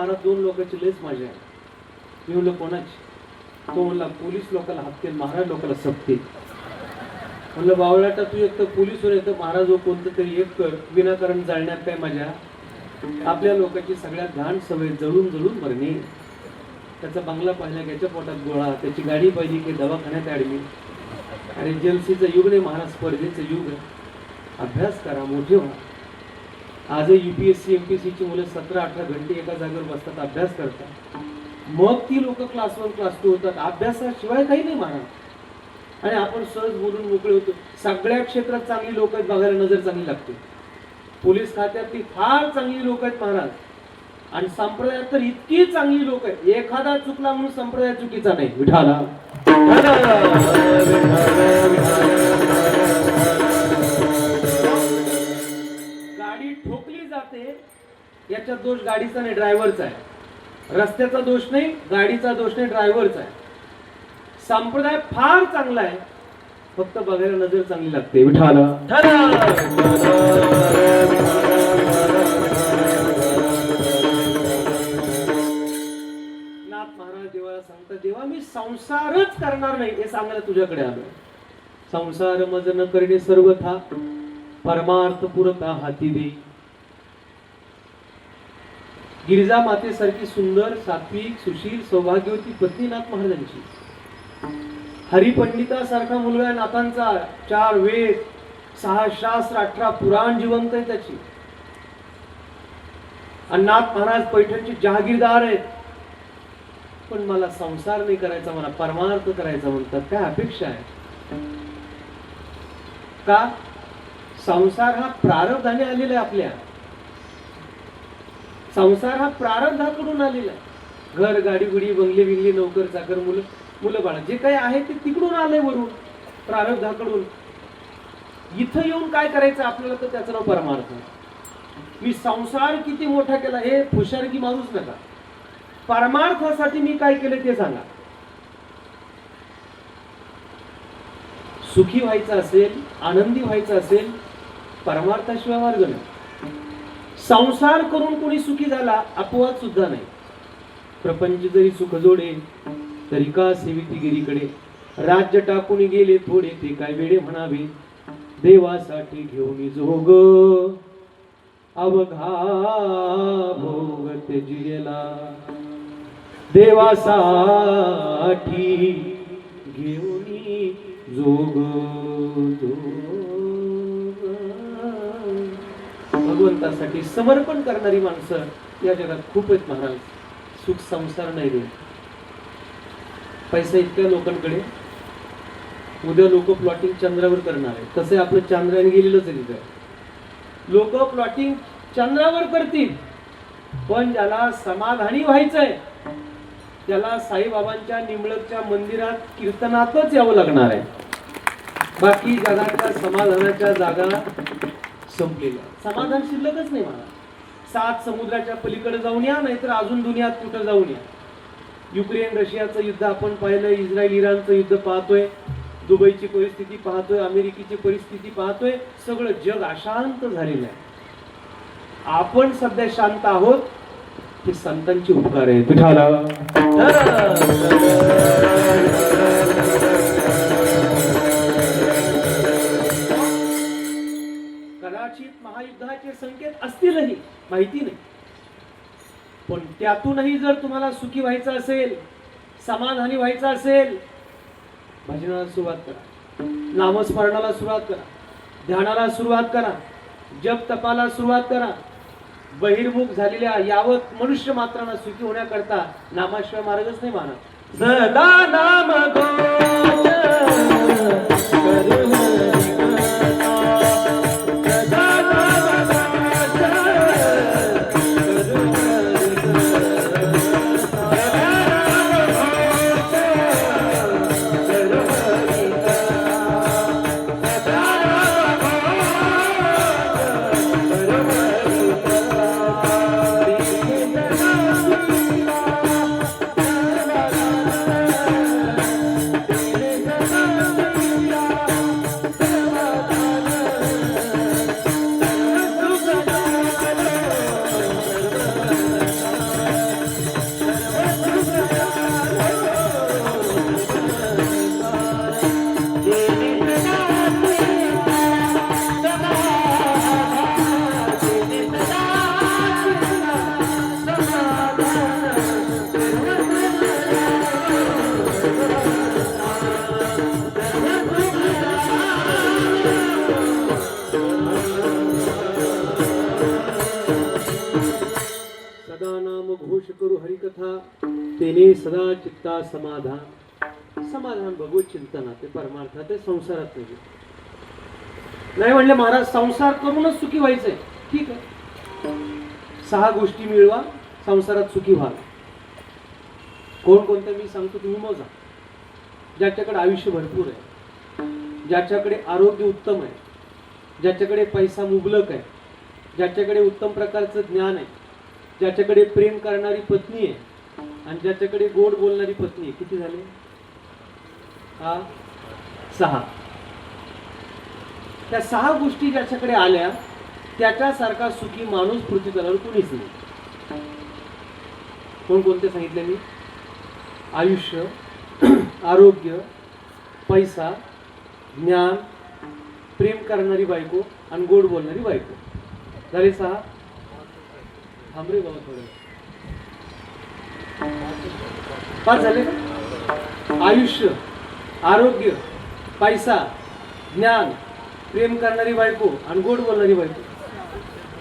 महाराज दोन लोकांची लयच मजा आहे. मी म्हणलं कोणाची? तो म्हणला पोलीस लोकांना हप्ते महाराज लोकांना सप्ते. म्हणलं बावळाटा तू एक तर पोलीस वर येतं महाराज हो कोणतं तरी एक कर, विनाकारण जाळण्यात काय मजा? आपल्या लोकांची सगळ्यात घाण सवय जळून जळून मरणे. त्याचा बंगला पाहिला याच्या पोटात गोळा, त्याची गाडी पाहिली की दवाखान्यात ऍडमिट. अरे जेलसीचं युग नाही महाराज, स्पर्धेचं युग आहे. अभ्यास करा, मोठे व्हा. आजही UPSC MPSC ची मुलं 17-18 घंटे एका जागेवर बसतात, अभ्यास करतात. मग ती लोक क्लास 1 क्लास 2 होतात. अभ्यासाशिवाय काही नाही महाराज. आणि आपण सहज बोलून मोकळे होतो. सगळ्या क्षेत्रात चांगली लोक आहेत, बघायला नजर चांगली लागते. पोलीस खात्यातली फार चांगली लोक आहेत महाराज. आणि संप्रदायात तर इतकी चांगली लोक आहेत, एखादा चुकला म्हणून संप्रदाय चुकीचा नाही. विठाला गाडी ठोकली जाते याच्यात दोष गाडीचा नाही, ड्रायव्हरचा आहे. रस्त्याचा दोष नाही, गाडीचा दोष नाही, ड्रायव्हरचा आहे. संप्रदाय फार चांगला आहे, फक्त बघायला नजर चांगली लागते. विठाला नाथ महाराज देवाला सांगतात, देवा मी संसारच करणार नाही हे सांगायला तुझ्याकडे आलोय. संसार मज न करणे सर्वथा, परमार्थ पुरता हाती दे. गिरिजा मातेसारखी सुंदर, सात्विक, सुशील, सौभाग्यवती पत्नी नाथ महाराजांची. हरिपंडितासारखा मुलगा नाथांचा. 4 वेद, 6 शास्त्र, 18 पुराण जिवंत आहे त्याची. आणि नाथ महाराज पैठणचे जहागीरदार आहेत. पण मला संसार नाही करायचा, मला परमार्थ करायचा म्हणतात. काय अपेक्षा आहे? का? संसार हा प्रारब्धाने आलेला आहे. आपल्या संसार हा प्रारब्धाकडून आलेला आहे. घर, गाडी, गुडी, बंगले बिंगले, नोकर चाकर, मुलं बाळा जे काही आहे ते तिकडून आलंय, वरून प्रारब्धाकडून. इथं येऊन काय करायचं आपल्याला, तर त्याचं नाव परमार्थ. मी संसार किती मोठा केला हे फुशारकी मारूच नका. परमार्थासाठी मी काय केलं ते सांगा. सुखी व्हायचं असेल, आनंदी व्हायचं असेल, परमार्थाशिवाय मार्ग नाही. संसार करून कोणी सुखी झाला अपवाद सुद्धा नाही. प्रपंच जरी सुख जोडे तरी का सेविती गिरीकडे. राज्य टाकून गेले थोडे ते काय वेडे म्हणावे. देवासाठी घेऊन जोग अवघा भोग त्यजिला. देवासाठी घेऊन जोग भगवंतासाठी समर्पण करणारी माणसं या जगात खूप आहेत महाराज. सुख संसार नाही रे. पैसा इतक्या लोकांकडे, उद्या लोक प्लॉटिंग चंद्रावर करणार आहे. तसे आपलं चंद्राने गेलेलंच आहे तिथे. लोक प्लॉटिंग चंद्रावर करतील, पण ज्याला समाधानी व्हायचंय त्याला साईबाबांच्या निंबळकच्या मंदिरात कीर्तनातच यावं लागणार आहे. बाकी जगाच्या समाधानाच्या जागा संपलेल्या. समाधान शिल्लकच नाही मला. 7 समुद्राच्या पलीकडे जाऊन या, नाहीतर अजून दुनियात कुठं जाऊन या. युक्रेन रशियाचं युद्ध आपण पाहिलं, इस्रायल इराणचं युद्ध पाहतोय, दुबईची परिस्थिती पाहतोय, अमेरिकेची परिस्थिती पाहतोय. सगळं जग अशांत झालेलं आहे. आपण सध्या शांत आहोत, हे संतांचे उपकार आहेत. विठाला कदाचित महायुद्धाचे संकेत असतीलही, माहिती नाही. पण त्यातूनही जर तुम्हाला सुखी व्हायचं असेल, समाधानी व्हायचं असेल, भजनाला सुरुवात करा, नामस्मरणाला सुरुवात करा, ध्यानाला सुरुवात करा, जप तपाला सुरुवात करा. बहिर्मुख झालेल्या यावत मनुष्य मात्रांना सुखी होण्याकरता नामाशिवाय मार्गच नाही माना. सदा नाम तेने सदा चित्ता समाधान. समाधान भगवत चिंतनात ते परमार्थात ते संसारात नाही म्हणले महाराज संसार करूनच सुखी व्हायचंय. ठीक आहे, 6 गोष्टी मिळवा, संसारात सुखी व्हा. कोणकोणत्या मी सांगतो, तुम्ही मोजा. ज्याच्याकडे आयुष्य भरपूर आहे, ज्याच्याकडे आरोग्य उत्तम आहे, ज्याच्याकडे पैसा मुबलक आहे, ज्याच्याकडे उत्तम प्रकारचं ज्ञान आहे, ज्याच्याकडे प्रेम करणारी पत्नी आहे आणि ज्याच्याकडे गोड बोलणारी पत्नी आहे. किती झाले? 6. त्या 6 गोष्टी ज्याच्याकडे आल्या त्याच्यासारखा सुखी माणूस पृथ्वी तलावर कोणीच नाही. कोणकोणते सांगितले मी? आयुष्य, आरोग्य, पैसा, ज्ञान, प्रेम करणारी बायको आणि गोड बोलणारी बायको. झाले 6. थांबरे बाबा थोडं. 5 झाले ना? आयुष्य, आरोग्य, पैसा, ज्ञान, प्रेम करणारी बायको आणि गोड बोलणारी बायको.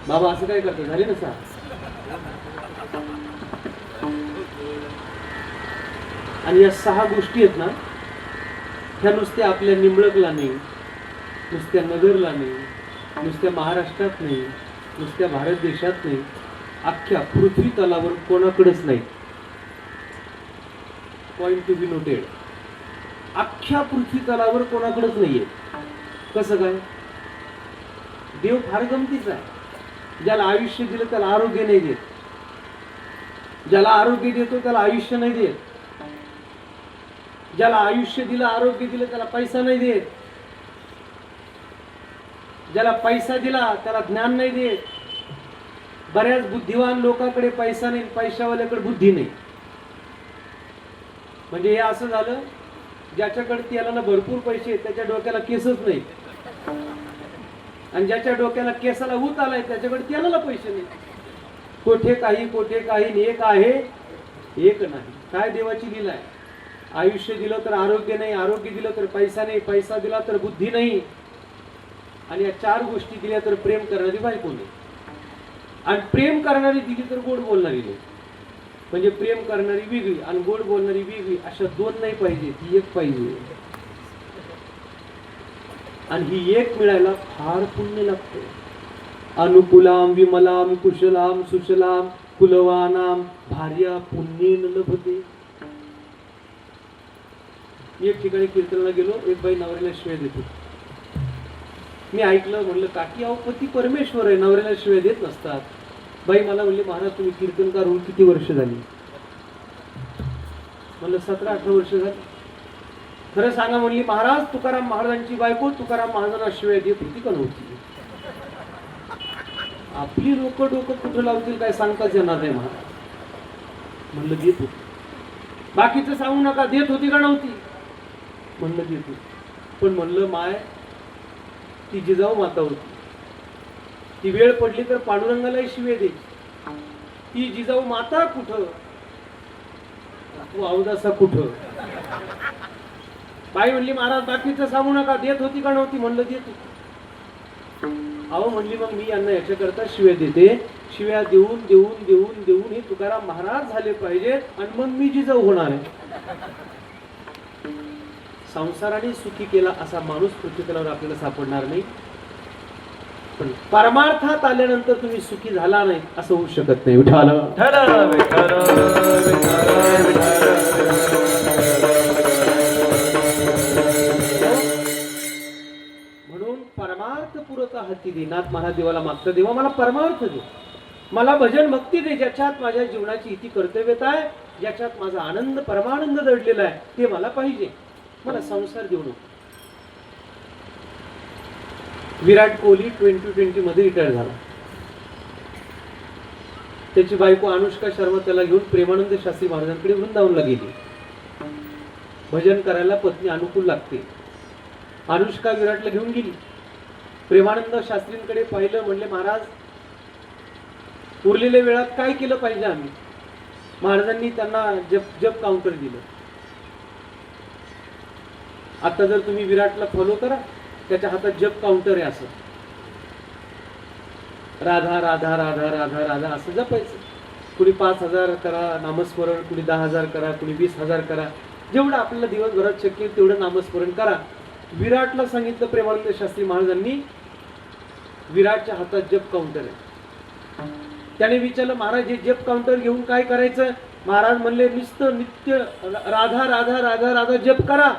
बाबा असं काय करतो? झाले ना 6. आणि या 6 गोष्टी आहेत ना, ह्या नुसत्या आपल्या निंबळकला नाही, नुसत्या नगरला नाही, नुसत्या महाराष्ट्रात नाही, नुसत्या भारत देशात नाही, अख्ख्या पृथ्वी तलावर कोणाकडेच नाही. Point to be noted. अख्ख्या पृथ्वी तलावर कोणाकडेच नाहीये. कसं काय? देव फार गमतीचा आहे. ज्याला आयुष्य दिलं त्याला आरोग्य नाही देत, ज्याला आरोग्य देतो त्याला आयुष्य नाही देत, ज्याला आयुष्य दिलं आरोग्य दिलं त्याला पैसा नाही देत, ज्याला पैसा दिला त्याला ज्ञान नाही देत. बऱ्याच बुद्धिवान लोकांकडे पैसा नाही, पैशावाल्याकडे बुद्धी नाही. म्हणजे हे असं झालं, ज्याच्याकडे त्याला भरपूर पैसे त्याच्या डोक्याला केसच नाही, आणि ज्याच्या डोक्याला केसाला ऊत आलाय त्याच्याकडे त्याला पैसे नाही. कोठे काही एक आहे एक नाही. काय देवाची लीला आहे? आयुष्य दिलं तर आरोग्य नाही, आरोग्य दिलं तर पैसा नाही, पैसा दिला तर बुद्धी नाही, आणि या 4 गोष्टी दिल्या तर प्रेम करणारी बायको नाही, आणि प्रेम करणारी दिली तर गोड बोलणारी नाही. म्हणजे प्रेम करणारी वेगळी आणि गोड बोलणारी वेगळी, अशा 2 नाही पाहिजे, ती एक पाहिजे. आणि ही एक मिळायला फार पुण्य लागतं. अनुकूलाम विमलाम कुशलाम सुशलाम कुलवानाम भार्या पुण्येन लभते. मी एक ठिकाणी कीर्तनाला गेलो, एक बाई नवऱ्याला शिव्या देत होती. मी ऐकलं, म्हणलं काकी अहो पती परमेश्वर आहे, नवऱ्याला शिव्या देत नसतात. बाई मला म्हणले महाराज तुम्ही कीर्तनकार होऊन किती वर्ष झाली? म्हणलं 17-18 वर्ष झाली. खरं सांगा म्हणली महाराज, तुकाराम महाराजांची बायको तुकाराम महाराजांना शिव्या देत होती का नव्हती? आपली डोकं कुठं लावतील काय सांगताच येणार नाही महाराज. म्हणलं देत होती. बाकीचं सांगू नका, देत होती का नव्हती? म्हणलं देत होती. पण म्हणलं माय ती जिजाऊ माता होती, ती वेळ पडली तर पांडुरंगालाही शिवे दे. ती जिजाऊ माता कुठं, तू अवदासा कुठं? बाई म्हणली महाराज बाकीचं सांगू नका, देत होती का नव्हती? म्हणलं देत होती. अहो म्हणली मग मी यांना याच्याकरता शिव्या देते, शिव्या देऊन देऊन देऊन देऊन हे तुकाराम महाराज झाले पाहिजे आणि मग मी जिजाऊ होणार आहे. संसाराने सुखी केला असा माणूस पृथ्वीतलावर आपल्याला सापडणार नाही. पण परमार्थात आल्यानंतर तुम्ही सुखी झाला नाही असं होऊ शकत नाही. म्हणून परमार्थ पुरता हाती दे. नाथ महाराज देवाला मागतं, देवा मला परमार्थ दे, मला भजन भक्ती दे, ज्याच्यात माझ्या जीवनाची इति कर्तव्यता आहे, ज्याच्यात माझा आनंद परमानंद दडलेला आहे ते मला पाहिजे. मला संसार देऊ नको. विराट कोहली 2020 मध्ये रिटायर झाला. त्याची बायको अनुष्का शर्मा त्याला घेऊन प्रेमानंद शास्त्री महाराजांकडे वृंदावनला गेली. भजन करायला पत्नी अनुकूल लागते. अनुष्का विराटला घेऊन गेली. प्रेमानंद शास्त्रींकडे पाहिलं, म्हणले महाराज उरलेल्या वेळात काय केलं पाहिजे आम्ही? महाराजांनी त्यांना जप काउंटर दिलं. आता जर तुम्ही विराटला फॉलो करा, त्याच्या हातात जप काउंटर आहे, असं राधा राधा राधा राधा राधा असं जपायचं. कुणी 5,000 करा नामस्मरण, कुणी 10,000 करा, कुणी 20,000 करा, जेवढं आपल्याला दिवसभरात शक्य आहे तेवढं नामस्मरण करा. विराटला सांगितलं प्रेमानंद शास्त्री महाराजांनी, विराटच्या हातात जप काउंटर आहे. त्याने विचारलं महाराज हे जप काउंटर घेऊन काय करायचं? महाराज म्हणले नुसतं नित्य राधा राधा राधा राधा जप करा.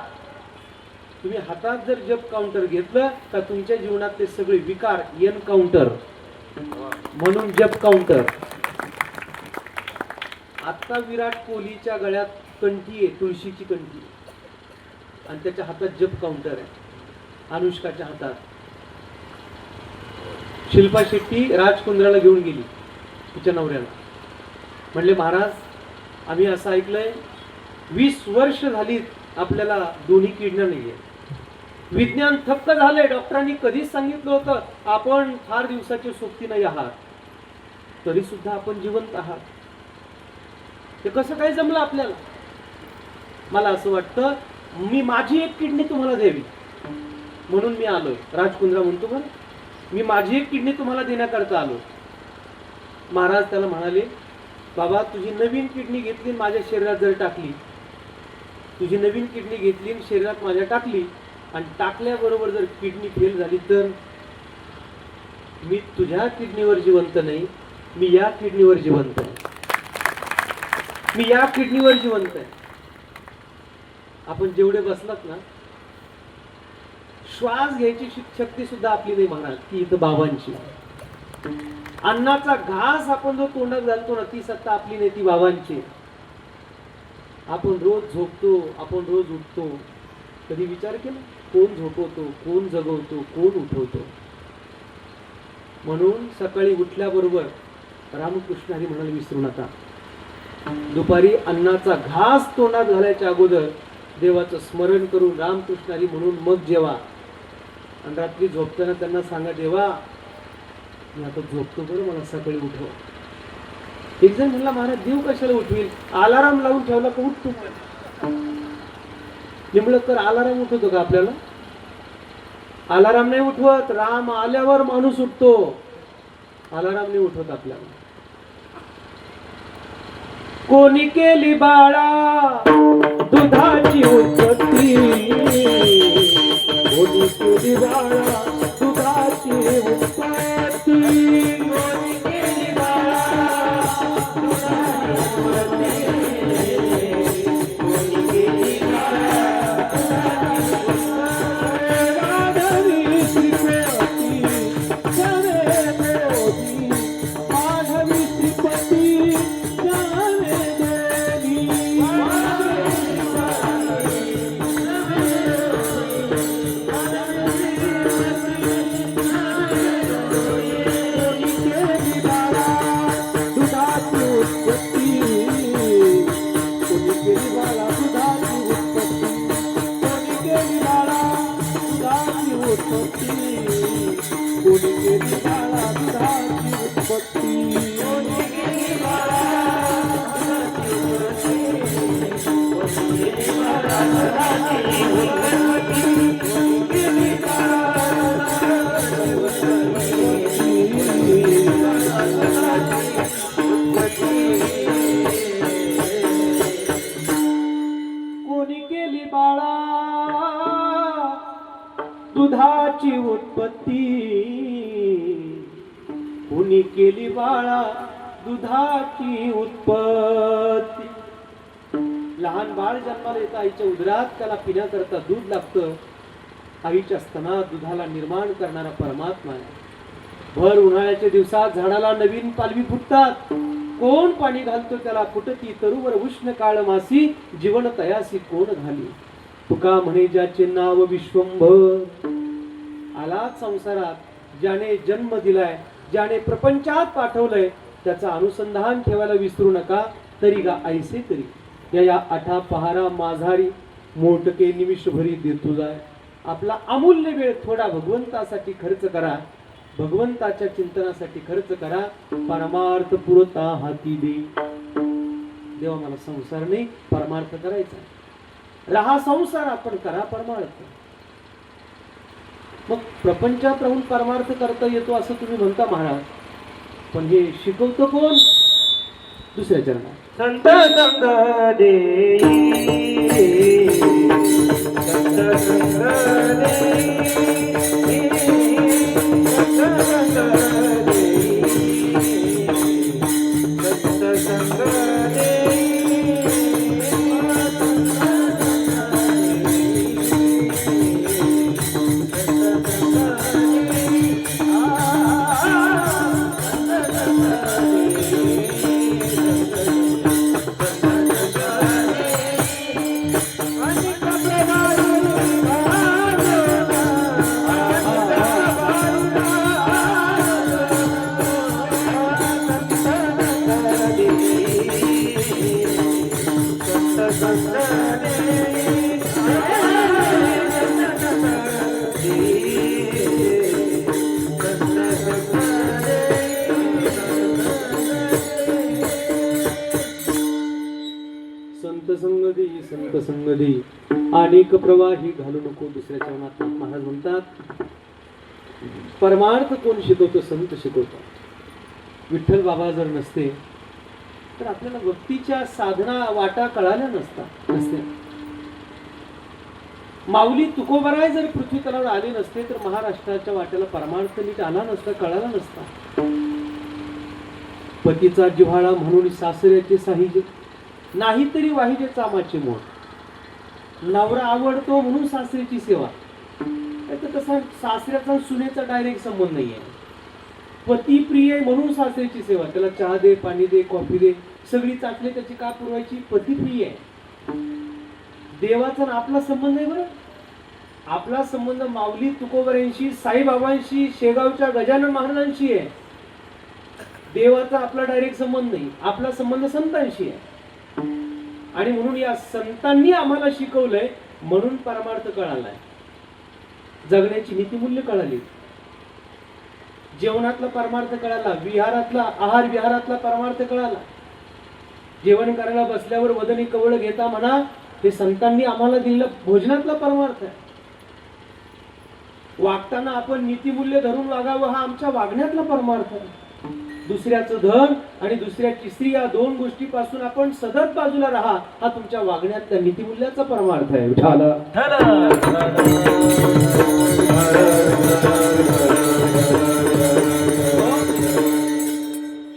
तुम्ही हातात जर जप काउंटर घेतलं तर तुमच्या जीवनातले सगळे विकार एनकाउंटर, म्हणून जप काउंटर. आता विराट कोहलीच्या गळ्यात कंठी आहे, तुळशीची कंठी, आणि त्याच्या हातात जप काउंटर आहे. अनुष्काच्या हातात. शिल्पा शेट्टी राजकुंद्राला घेऊन गेली तिच्या नवऱ्याला. म्हणले महाराज आम्ही असं ऐकलंय 20 वर्ष झाली आपल्याला दोन्ही किडण्या नाहीये. विज्ञान थक्क झालंय. डॉक्टरांनी कधीच सांगितलं होतं आपण फार दिवसाचे सोबती नाही आहात, तरी सुद्धा आपण जिवंत आहात. ते कसं काय जमलं आपल्याला? मला असं वाटतं मी माझी एक किडनी तुम्हाला द्यावी म्हणून मी आलोय. राजकुंद्रा म्हणतो बरं, मी माझी एक किडनी तुम्हाला देण्याकरता आलो. महाराज त्याला म्हणाले बाबा तुझी नवीन किडनी घेतली माझ्या शरीरात जर टाकली, तुझी नवीन किडनी घेतली शरीरात माझ्या टाकली, आणि टाकल्याबरोबर जर किडनी फेल झाली तर मी तुझ्या किडनीवर जिवंत नाही, मी या किडनीवर जिवंत आहे. मी या किडनीवर जिवंत आहे. आपण जेवढे बसलात ना, श्वास घ्यायची शक्ती सुद्धा आपली नाही महाराज, ती इथं बाबांची. अन्नाचा घास आपण जो तोंडात घालतो ना, ती सत्ता आपली नाही, ती बाबांची. आपण रोज झोपतो, आपण रोज उठतो, कधी विचार केला कोण झोपवतो, कोण जगवतो, कोण उठवतो? म्हणून सकाळी उठल्याबरोबर रामकृष्ण हरी म्हणायला विसरू नका. दुपारी अन्नाचा घास तोंडात घालायच्या अगोदर देवाचं स्मरण करून रामकृष्ण हरी म्हणून मग जेवा. आणि रात्री झोपताना त्यांना सांगा देवा मी आता झोपतो बरं, मला सकाळी उठव. एक जण म्हणला महाराज देव कशाला उठवील? अलाराम लावून ठेवला का उठतो? निंबळकर अलाराम उठवतो का आपल्याला? अलाराम नाही उठवत. राम आल्यावर माणूस उठतो, अलाराम नाही उठवत आपल्याला. कोणी केली बाळा दुधाची उत्पत्ती, कोणी केली बाळा दुधाची उत्पत्ती, कोणी केली बाळा दुधाची उत्पत्ती, कोणी केली बाळा दुधाची उत्पत्ती. माधवी श्रीपती जाने देवी, माधवी श्रीपती जाने देवी. दुधाची उत्पत्ती, कुणी केली बाळा दुधाची उत्पत्ती. लहान बाळ जन्माला येतं आईच्या उदरात, त्याला पिण्याकरता दूध लागतं. आईच्या स्तनात दुधाला निर्माण करणारा परमात्मा आहे. भर उन्हाळ्याच्या दिवसात झाडाला नवीन पालवी फुटतात. कोण पाणी घालतो त्याला? फुटती तरुवर उष्ण काळ मासी, जीवन तयासी कोण घाली. तुका म्हणे ज्याचे नाव विश्वंभर. आलाच संसारात ज्याने जन्म दिलाय, ज्याने प्रपंचात पाठवलंय, त्याचा अनुसंधान ठेवायला विसरू नका. तरी गा ऐसे तरी या आठा पहारा माझारी, मोठके निमिष भरी देतो जाय. आपला अमूल्य वेळ थोडा भगवंतासाठी खर्च करा, भगवंताच्या चिंतनासाठी खर्च करा. परमार्थ पुरता हाती दे. देवा मला संसार नाही, परमार्थ करायचा. राहा संसार, आपण करा परमार्थ. मग प्रपंचात राहून परमार्थ करता येतो असं तुम्ही म्हणता महाराज, पण हे शिकवतो कोण? दुसऱ्या चरणात संत संग देई, संत संग देई, संत संग देई, संत संग देई, संत संग देई, संत संग देई, अनेक प्रवाही घालू नको. दुसऱ्या चरणात महाराज म्हणतात परमार्थ कोण शिकवतो? संत शिकवतात. विठ्ठल बाबा जर नसते तर आपल्याला भक्तीच्या साधना वाटा कळाल्या नसत्या. माऊली तुकोबराय जर पृथ्वी तलावर आले नसते तर महाराष्ट्राच्या वाट्याला परमार्थ नीट आला नसता, कळाला नसता. पतीचा जिव्हाळा म्हणून सासऱ्याचे साहित्य नाही तरी वाहिजे चामाचे मोड. नवरा आवडतो म्हणून सासऱ्याची सेवा. तसा सासऱ्याचा सुनेचा डायरेक्ट संबंध नाहीये. पती प्रिय म्हणून सासऱ्याची सेवा. त्याला चहा दे, पाणी दे, कॉफी दे, सगळी चाचले त्याची का पुरवायची? पती प्रिय आहे. देवाचा आपला संबंध आहे बरं. आपला संबंध माऊली तुकोबऱ्यांशी, साईबाबांशी, शेगावच्या गजानन महाराजांशी आहे. देवाचा आपला डायरेक्ट संबंध नाही. आपला संबंध संतांशी आहे. आणि म्हणून या संतांनी आम्हाला शिकवलंय म्हणून परमार्थ कळालाय. जगण्याची नीतिमूल्य कळाली. जेवणातला परमार्थ कळाला, विहारातला आहार विहारातला परमार्थ कळाला. जेवण करायला बसल्यावर वदनी कवळ घेता म्हणा, हे संतांनी आम्हाला दिलेलं भोजनातला परमार्थ आहे. वागताना आपण नीतिमूल्य धरून वागावं हा आमच्या वागण्यातला परमार्थ आहे. दुसऱ्याचं धन आणि दुसऱ्याची स्त्री या दोन गोष्टीपासून आपण सतत बाजूला राहा हा तुमच्या वागण्यातल्या नीतिमूल्याचा परमार्थ आहे.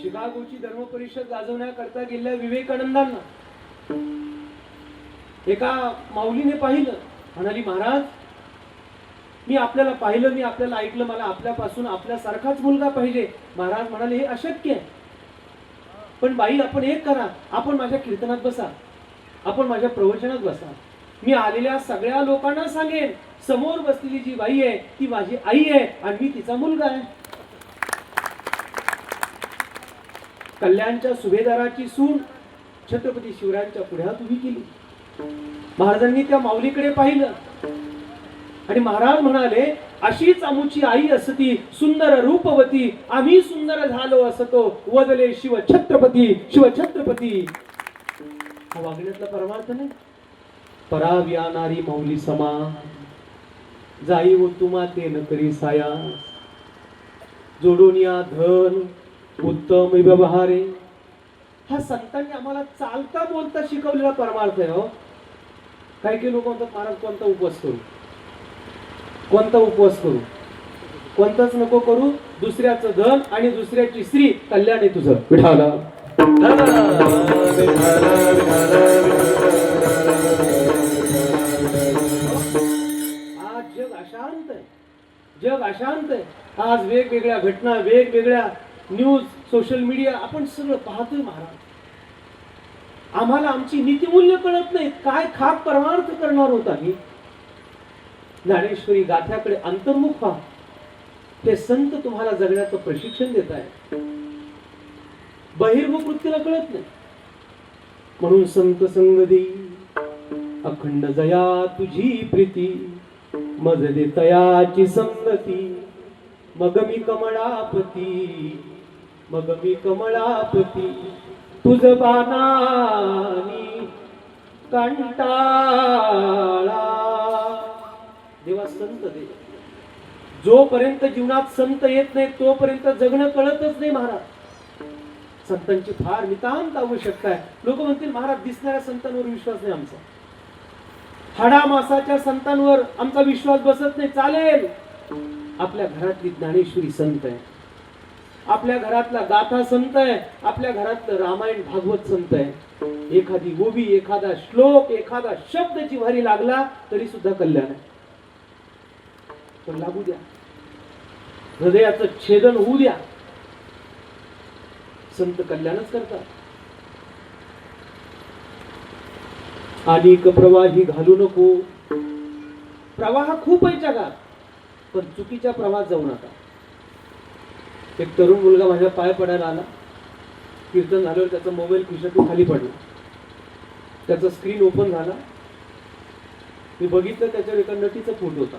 शिकागोची धर्म परिषद गाजवण्याकरता गेलेल्या विवेकानंदांना एका माऊलीने पाहिलं. म्हणाली महाराज मी आपल्याला पाहिलं, मी आपल्याला ऐकलं, मला आपल्यापासून आपल्यासारखाच मुलगा पाहिजे. महाराज म्हणाले हे अशक्य आहे. पण बाई आपण एक करा, आपण माझ्या कीर्तनात बसा, आपण माझ्या प्रवचनात बसा. मी आलेल्या सगळ्या लोकांना सांगेन समोर बसलेली जी बाई आहे ती माझी आई आहे आणि मी तिचा मुलगा आहे. कल्याणच्या सुभेदाराची सून छत्रपती शिवरायांच्या पुढ्यात उभी केली. महाराजांनी त्या माऊलीकडे पाहिलं आणि महाराज म्हणाले अशीच आमुची आई असती सुंदर रूपवती, आम्ही सुंदर झालो असतो वदले शिव छत्रपती, शिव छत्रपती. हा वागण्यातला परमार्थ नाही. पराव्यानारी माऊली समा जाई व तुमा ते न करी साया, जोडून या धन उत्तम व्यवहारे. हा संतांनी आम्हाला चालता बोलता शिकवलेला परमार्थ आहे. हो काही काही लोक म्हणतात महाराज कोणता उपवास करू, कोणता उपवास करू, कोणताच नको करू. दुसऱ्याचं धन आणि दुसऱ्याची स्त्री कल्याण आहे तुझं. विठाला आज जग अशांत आहे, जग अशांत आहे. आज वेगवेगळ्या घटना, वेगवेगळ्या न्यूज, सोशल मीडिया आपण सगळं पाहतोय. महाराज आम्हाला आमची नीतिमूल्य कळत नाही. काय खाक परमार्थ करणार होता मी. ज्ञानेश्वरी गाथ्याकडे अंतर्मुख व्हा. ते संत तुम्हाला जगण्याचं प्रशिक्षण देत आहेत. बहिर्मुख वृत्तीला कळत नाही. म्हणून संत संग देई अखंड जया तुझी प्रीती, मज दे तयाची संगती, मग मी कमळापती, मग मी कमळापती. तुझ बाणानी कंटाळा. देवा संत दे. जोपर्यंत जीवनात संत येत नाही तोपर्यंत जगणं कळतच नाही. महाराज संतांची फार नितांत आवश्यकता आहे. लोक म्हणतील महाराज दिसणाऱ्या संतांवर विश्वास नाही आमचा, हाडा मासाच्या संतांवर आमचा विश्वास बसत नाही. चालेल, आपल्या घरातली ज्ञानेश्वरी संत आहे, आपल्या घरातला गाथा संत आहे, आपल्या घरातलं रामायण भागवत संत आहे. एखादी गोबी, एखादा श्लोक, एखादा शब्द जिव्हारी लागला तरी सुद्धा कल्याण आहे. पण लागू द्या, हृदयाचं छेदन होऊ द्या, संत कल्याणच करतात. अनेक प्रवाही घालू नको. प्रवाह खूप आहे जगात, पण चुकीच्या प्रवाहात जाऊ नका. एक तरुण मुलगा माझ्या पाय पडायला आला. कीर्तन झाल्यावर त्याचा मोबाईल खिशातून खाली पडला, त्याचा स्क्रीन ओपन झाला. मी बघितलं, त्याच्यावर एका नटीचा फोटो होता.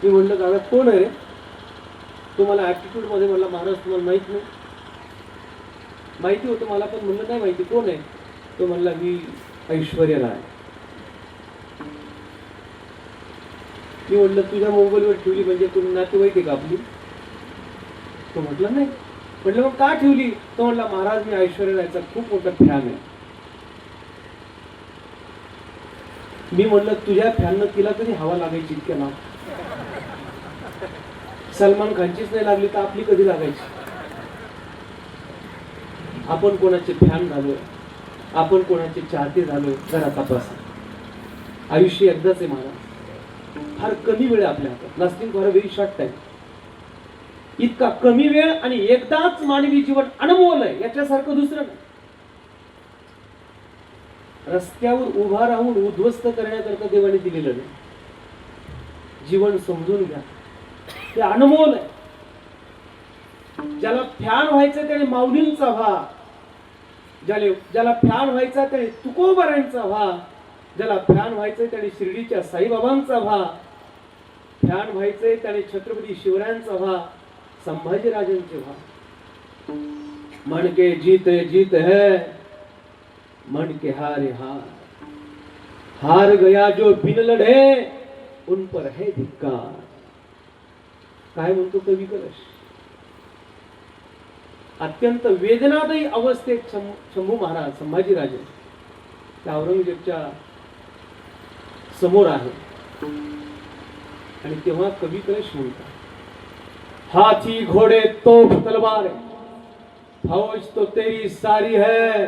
मी म्हणलं दादा कोण आहे रे? तो मला ऍटिट्यूड मध्ये म्हणला महाराज तुम्हाला माहित नाही. माहिती होतं मला, पण म्हणलं नाही माहिती, कोण आहे? तो म्हणला मी ऐश्वर्या राय. मी म्हटलं तुझ्या मोबाईलवर ठेवली म्हणजे तुम्ही नातेवाईक आहे का आपली? तो म्हटलं नाही. म्हटलं मग का ठेवली? तो म्हटला महाराज मी ऐश्वर्या रायचा खूप मोठा फॅन आहे. मी म्हटलं तुझ्या फॅननं तिला कधी हवा लागायची इतक्या ना? सलमान खानचीच नाही लागली तर आपली कधी लागायची? आपण कोणाचे फॅन झालोय, आपण कोणाचे चाहते झालोय, जरा तपासा. आयुष्य एकदाच आहे महाराज, फार कमी वेळ आहे आपल्या हातात. Lasting for a very short time. इतका कमी वेळ आणि एकदाच मानवी जीवन अनमोल आहे, याच्यासारखं दुसरं नाही. रस्त्यावर उभा राहून उद्ध्वस्त करण्याकरता देवाने दिलेलं नाही. जीवन समजून घ्या, ते अनमोल आहे. ज्याला फॅन व्हायचं त्याने माऊलींचा व्हा, ज्याला फॅन व्हायचा त्याने तुकोबारांचा व्हा, ज्याला फॅन व्हायचंय त्याने शिर्डीच्या साईबाबांचा व्हा, फॅन व्हायचंय त्याने छत्रपती शिवरायांचा व्हा, संभाजीराजांचे व्हा. मन के जीत जीत है, मन के हारे हार, हार गया जो बिन लढे उन पर है धिक्कार. काय म्हणतो कवी कलश? अत्यंत वेदनादायी अवस्थेत शंभू महाराज संभाजीराजे त्या औरंगजेबच्या समोर आहे. आणि तेव्हा कवी कलश म्हणतात, हाथी घोड़े तोप तलवार फौज तो तेरी सारी है,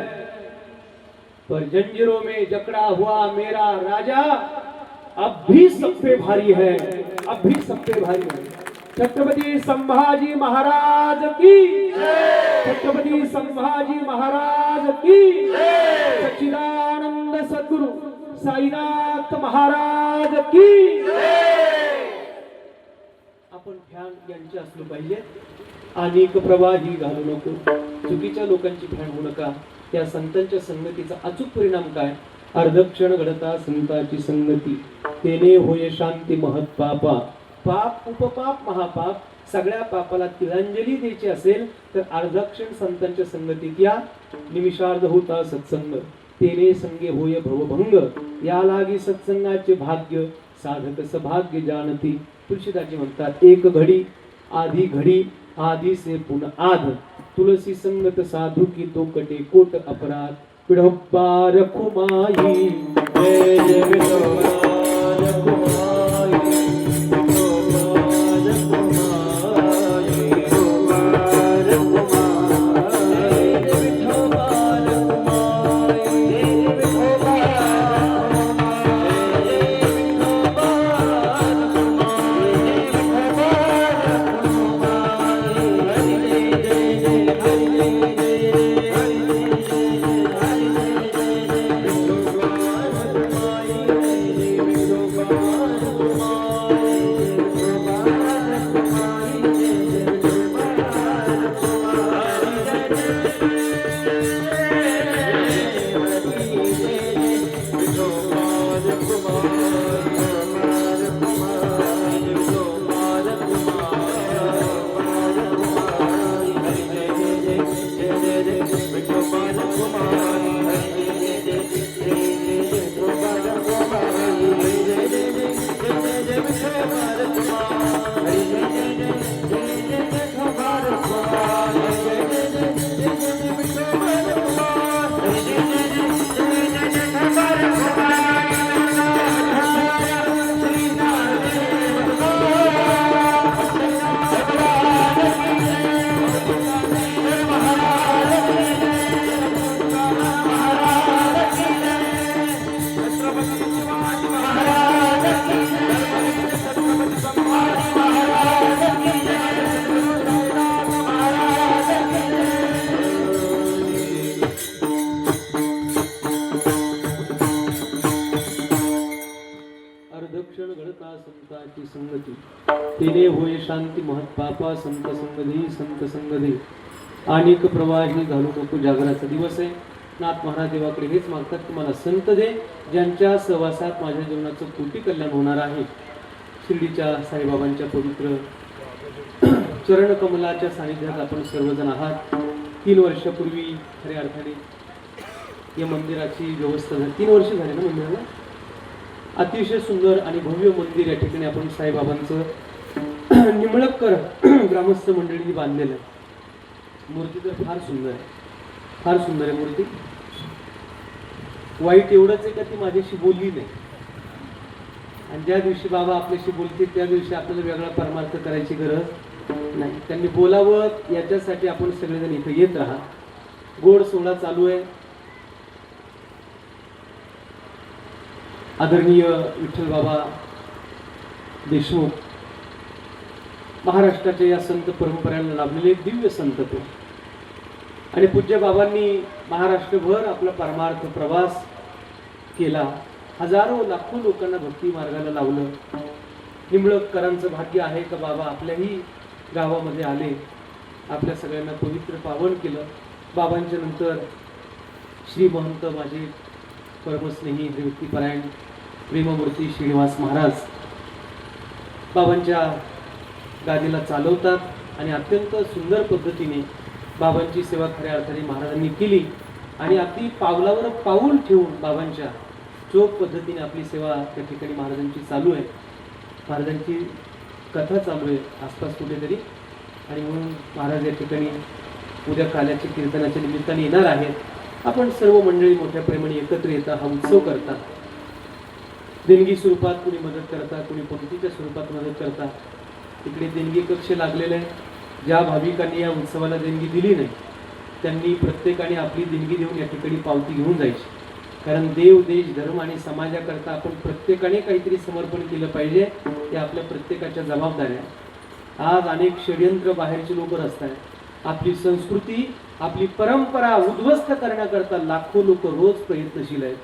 पर जंजीरों में जकड़ा हुआ मेरा राजा अब भी सब पे भारी है, अब भी सब पे भारी है. छत्रपती संभाजी महाराज की, छत्रपती संभाजी महाराज की, सच्चिदानंद सद्गुरु साईनाथ महाराज की. आपण फॅन यांचे असलो पाहिजे. अनेक प्रवाही घालू नको. चुकीच्या लोकांची फॅन होऊ नका. त्या संतांच्या संगतीचा अचूक परिणाम काय? अर्धक्षण घडता संतांची संगती, तेने होय शांती महत पापा. पाप उपपाप महापाप, सगळ्या पापाला तिलांजली द्यायची असेल तर अर्धक्षण संतांच्या संगतीत या. निमिषार्ध होता सत्संग, तेने संगे होय भवभंग. या लागी सत्संगाचे भाग्य, साधक सभाग्य जानती. तुळशीदासजी म्हणतात, एक घडी आधी घडी, आधी से पुन्हा आध. तुलसी संगत साधू की तो कटे कोट अपराध. विठोबा रखुमाई, जय जय विठोबा रखुमाई, विठोबा रखुमाई, विठोबा रखुमाई, विठोबा रखुमाई, विठोबा घडता संताची संगती तिने होय शांती महत्पापा संत संगधी अनेक प्रवाही घालू नको जागराचा दिवस आहे. नाथ महाराज देवाकडे हेच मागतात की मला संत दे ज्यांच्या सहवासात माझ्या जीवनाचं कोटी कल्याण होणार आहे. शिर्डीच्या साईबाबांच्या पवित्र चरण कमलाच्या सानिध्यात आपण सर्वजण आहात. 3 वर्षापूर्वी खऱ्या अर्थाने या मंदिराची व्यवस्था झाली. 3 वर्ष झाले ना मंदिराला. अतिशय सुंदर आणि भव्य मंदिर या ठिकाणी आपण साईबाबांचं निमळकर ग्रामस्थ मंडळींनी बांधलेलं आहे. मूर्ती तर फार सुंदर आहे, फार सुंदर आहे मूर्ती. वाईट एवढंच आहे का ती माझ्याशी बोलली नाही. आणि ज्या दिवशी बाबा आपल्याशी बोलतील त्या दिवशी आपल्याला वेगळा परमार्थ करायची गरज नाही. त्यांनी बोलावं याच्यासाठी आपण सगळेजण इथे येत राहा. गोड सोहळा चालू आहे. आदरणीय विठ्ठल बाबा देशमुख महाराष्ट्राच्या या संत परंपरेला लाभलेले एक दिव्य संत ते. आणि पूज्य बाबांनी महाराष्ट्रभर आपला परमार्थ प्रवास केला. हजारो लाखो लोकांना भक्ती मार्गाला लावलं. निंबळकरांचं भाग्य आहे का बाबा आपल्याही गावामध्ये आले, आपल्या सगळ्यांना पवित्र पावन केलं. बाबांच्या नंतर श्री महंत माझे परमस्नेही व्यक्तिपरायण प्रेममूर्ती श्रीनिवास महाराज बाबांच्या गादीला चालवतात आणि अत्यंत सुंदर पद्धतीने बाबांची सेवा खऱ्या अर्थाने महाराजांनी केली. आणि अगदी पावलावर पाऊल ठेवून बाबांच्या चोख पद्धतीने आपली सेवा त्या ठिकाणी महाराजांची चालू आहे. महाराजांची कथा चालू आहे आसपास कुठेतरी. आणि म्हणून महाराज या ठिकाणी उद्या काल्याच्या कीर्तनाच्या निमित्ताने येणार आहेत. आपण सर्व मंडळी मोठ्या प्रेमाने एकत्र येता, हा उत्सव करतात. देणगी स्वरूपात कुणी मदत करतात, कुणी पंक्तीच्या स्वरूपात मदत करतात. तिकडे देणगी कक्ष लागलेले आहे. ज्या भाविकांनी या उत्सवाला देणगी दिली नाही त्यांनी प्रत्येकाने आपली देणगी देऊन या ठिकाणी पावती घेऊन जायची. कारण देव, देश, धर्म आणि समाजाकरता आपण प्रत्येकाने काहीतरी समर्पण केलं पाहिजे. हे आपल्या प्रत्येकाच्या जबाबदाऱ्या आहे. आज अनेक षड्यंत्र बाहेरचे लोक रचत आहेत. आपली संस्कृती, आपली परंपरा उद्ध्वस्त करण्याकरता लाखो लोक रोज प्रयत्नशील आहेत.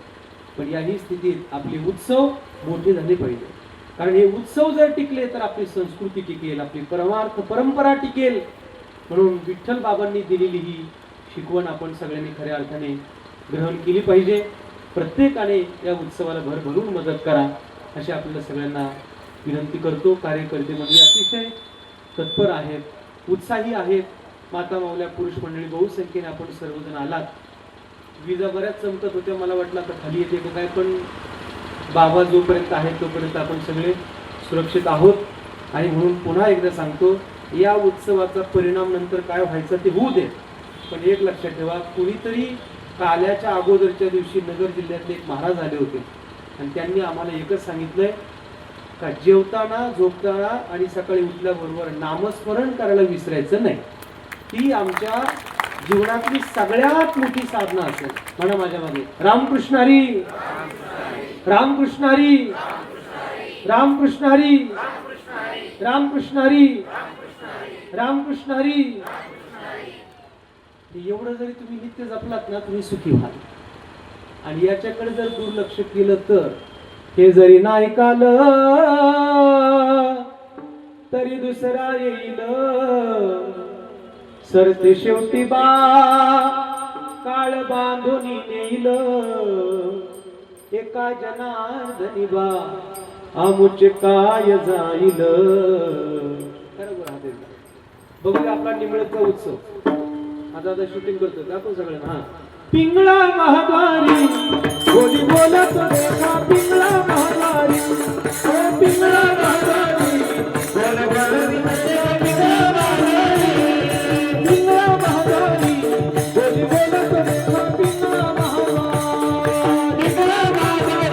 पण याही स्थितीत आपले उत्सव मोठे झाले पाहिजे. कारण हे उत्सव जर टिकले तर आपली संस्कृती टिकेल, आपली परमार्थ परंपरा टिकेल. म्हणून विठ्ठल बाबांनी दिलेली ही शिकवण आपण सगळ्यांनी खऱ्या अर्थाने ग्रहण केली पाहिजे. प्रत्येकाने या उत्सवाला भरभरून मदत करा अशी आपल्याला सगळ्यांना विनंती करतो. कार्यकर्ते म्हणजे अतिशय तत्पर आहेत, उत्साही आहेत. माता मावल्या, पुरुष मंडळी बहुसंख्येने आपण सर्वजण आलात. विजा बऱ्याच चमकत होत्या. मला वाटलं आता खाली येते का काय, पण बाबा जोपर्यंत आहे तोपर्यंत आपण सगळे सुरक्षित आहोत. आणि म्हणून पुन्हा एकदा सांगतो, या उत्सवाचा परिणाम नंतर काय व्हायचं ते होऊ दे. पण एक लक्षात ठेवा, कुणीतरी काल्याच्या अगोदरच्या दिवशी नगर जिल्ह्यातले एक महाराज आले होते आणि त्यांनी आम्हाला एकच सांगितलंय का जेवताना, झोपताना आणि सकाळी उठल्याबरोबर नामस्मरण करायला विसरायचं नाही. ती आमच्या जीवनातली सगळ्यात मोठी साधना असेल. म्हणा माझ्या मागे रामकृष्ण हरी, रामकृष्ण हरी, रामकृष्ण हरी, रामकृष्ण हरी, रामकृष्ण हरी. एवढं जरी तुम्ही नित्य जपलात ना तुम्ही सुखी व्हाल. आणि याच्याकडे जर दुर्लक्ष केलं तर हे जरी नाही काल तरी दुसरा येईल. सरते शेवटी बा काळ बांधून नेईल. एका जनार्दनी बा आमुचे काय जाईल. बघूया आपला निंबळकचा उत्सव. आता शूटिंग करतो दाखव सगळ्यांना. हा, पिंगळा महाद्वारी बोली बोलत देखा, पिंगळा महाद्वारी, पिंगळा महाद्वारी, पिंगळा महाद्वारी बोली बोलत देखा, पिंगळा महाद्वारी, पिंगळा महाद्वारी.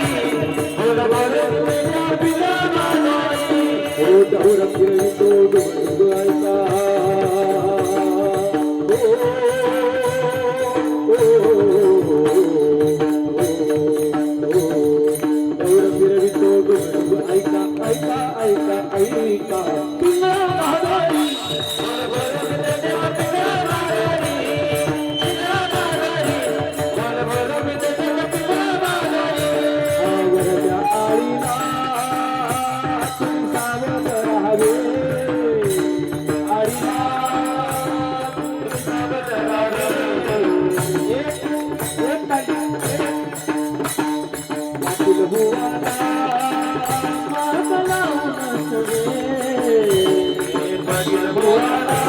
पाटील बुवाला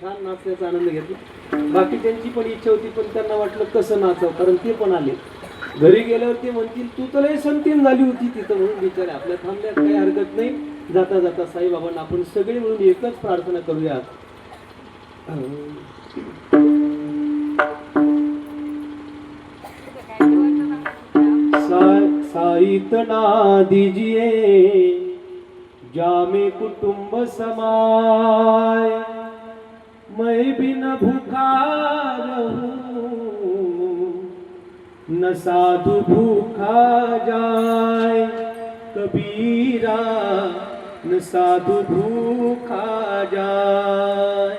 छान नाचण्याचा आनंद घेतला. बाकी त्यांची पण इच्छा होती, पण त्यांना वाटलं कसं नाचावं, कारण ते पण आले. घरी गेल्यावर ते म्हणतील तू तर लय संतीन झाली होती तिथं, म्हणून बिचारे आपल्या थांबल्यात काही हरकत नाही. जाता जाता साईबाबांना आपण सगळे मिळून एकच प्रार्थना करूया. साईतना दीजिए जामे कुटुंब समाय, मैं भी न भूखा रहूं न साधु भूखा जाए, कबीरा न साधु भूखा जाए.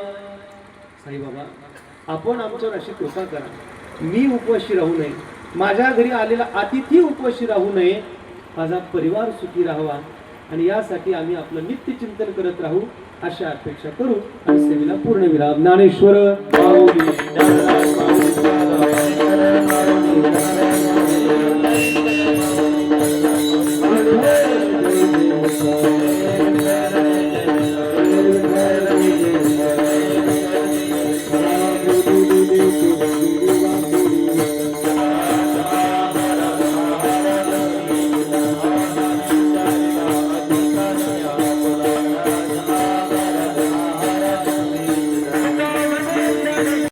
साई बाबा, आपण आमच्यावर अशी कृपा करा, मी उपवाशी राहू नये, माझ्या घरी आलेला अतिथी उपवाशी राहू नये, माझा परिवार सुखी राहावा, आणि यासाठी आम्ही आपलं नित्य चिंतन करत राहू अशा अपेक्षा करू आणि सेवेला पूर्ण विराम. ज्ञानेश्वर माऊली.